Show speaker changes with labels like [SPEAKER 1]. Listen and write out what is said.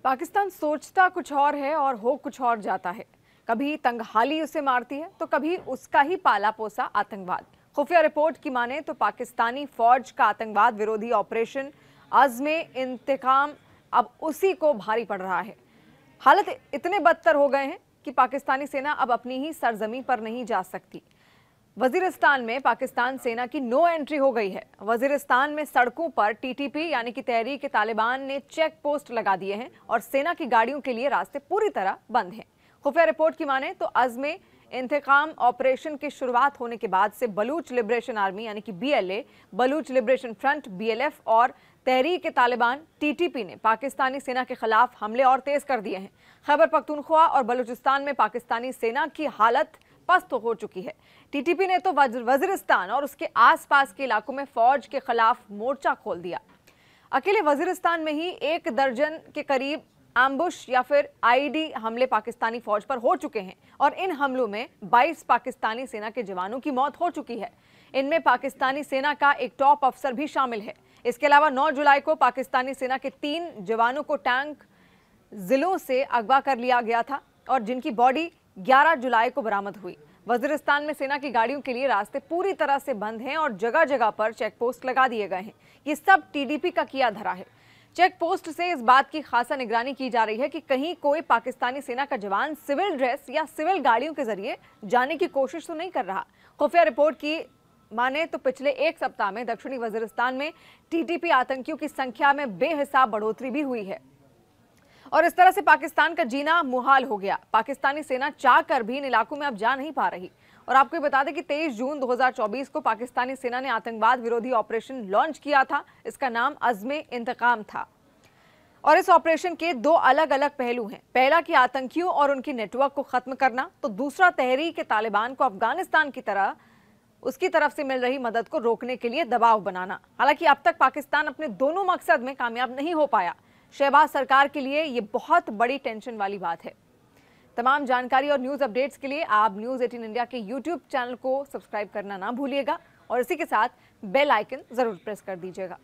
[SPEAKER 1] पाकिस्तान सोचता कुछ और है और हो कुछ और जाता है। कभी तंगहाली उसे मारती है तो कभी उसका ही पाला पोसा आतंकवाद। खुफिया रिपोर्ट की माने तो पाकिस्तानी फौज का आतंकवाद विरोधी ऑपरेशन अज़्म इंतकाम अब उसी को भारी पड़ रहा है। हालत इतने बदतर हो गए हैं कि पाकिस्तानी सेना अब अपनी ही सरजमी पर नहीं जा सकती। वजीरिस्तान में पाकिस्तान सेना की नो एंट्री हो गई है। वजीरिस्तान में सड़कों पर टीटीपी यानी कि तहरीक तालिबान ने चेक पोस्ट लगा दिए हैं और सेना की गाड़ियों के लिए रास्ते पूरी तरह बंद हैं। खुफिया रिपोर्ट की माने तो अज़्म इंतकाम ऑपरेशन की शुरुआत होने के बाद से बलूच लिबरेशन आर्मी यानी कि BLA, Baloch liberation front BLF और तहरीक तालिबान TTP ने पाकिस्तानी सेना के खिलाफ हमले और तेज कर दिए हैं। खैबर पख्तूनख्वा और बलूचिस्तान में पाकिस्तानी सेना की हालत पस्त हो चुकी है। TTP ने तो वजीरिस्तान और उसके आसपास के इलाकों में फौज के खिलाफ मोर्चा खोल दिया। अकेले वजीरिस्तान में ही 1 दर्जन के करीब एम्बुश या फिर IED हमले पाकिस्तानी फौज पर हो चुके हैं और इन हमलों में 22 पाकिस्तानी सेना के जवानों की मौत हो चुकी है। इनमें पाकिस्तानी सेना का एक टॉप अफसर भी शामिल है। इसके अलावा 9 जुलाई को पाकिस्तानी सेना के 3 जवानों को टैंक जिलों से अगवा कर लिया गया था और जिनकी बॉडी 11 जुलाई को बरामद हुई। वजीरिस्तान में सेना की गाड़ियों के लिए रास्ते पूरी तरह से बंद हैं और जगह जगह पर चेक पोस्ट लगा दिए गए हैं। ये सब TDP का किया धरा है। चेक पोस्ट से इस बात की खासा निगरानी की जा रही है कि कहीं कोई पाकिस्तानी सेना का जवान सिविल ड्रेस या सिविल गाड़ियों के जरिए जाने की कोशिश तो नहीं कर रहा। खुफिया रिपोर्ट की माने तो पिछले 1 सप्ताह में दक्षिणी वजीरिस्तान में TTP आतंकियों की संख्या में बेहिसाब बढ़ोतरी भी हुई है और इस तरह से पाकिस्तान का जीना मुहाल हो गया। पाकिस्तानी सेना चाह कर भी इन इलाकों में अब जा नहीं पा रही। और आपको बता दें कि 23 जून 2024 को पाकिस्तानी सेना ने आतंकवाद विरोधी ऑपरेशन लॉन्च किया था। इसका नाम अज़्म इंतकाम था और इस ऑपरेशन के 2 अलग अलग पहलू हैं। पहला कि आतंकियों और उनकी नेटवर्क को खत्म करना, तो दूसरा तहरीक तालिबान को अफगानिस्तान की तरह उसकी तरफ से मिल रही मदद को रोकने के लिए दबाव बनाना। हालांकि अब तक पाकिस्तान अपने दोनों मकसद में कामयाब नहीं हो पाया। शहबाज सरकार के लिए ये बहुत बड़ी टेंशन वाली बात है। तमाम जानकारी और न्यूज़ अपडेट्स के लिए आप न्यूज़ 18 इंडिया के YouTube चैनल को सब्सक्राइब करना ना भूलिएगा और इसी के साथ बेल आइकन जरूर प्रेस कर दीजिएगा।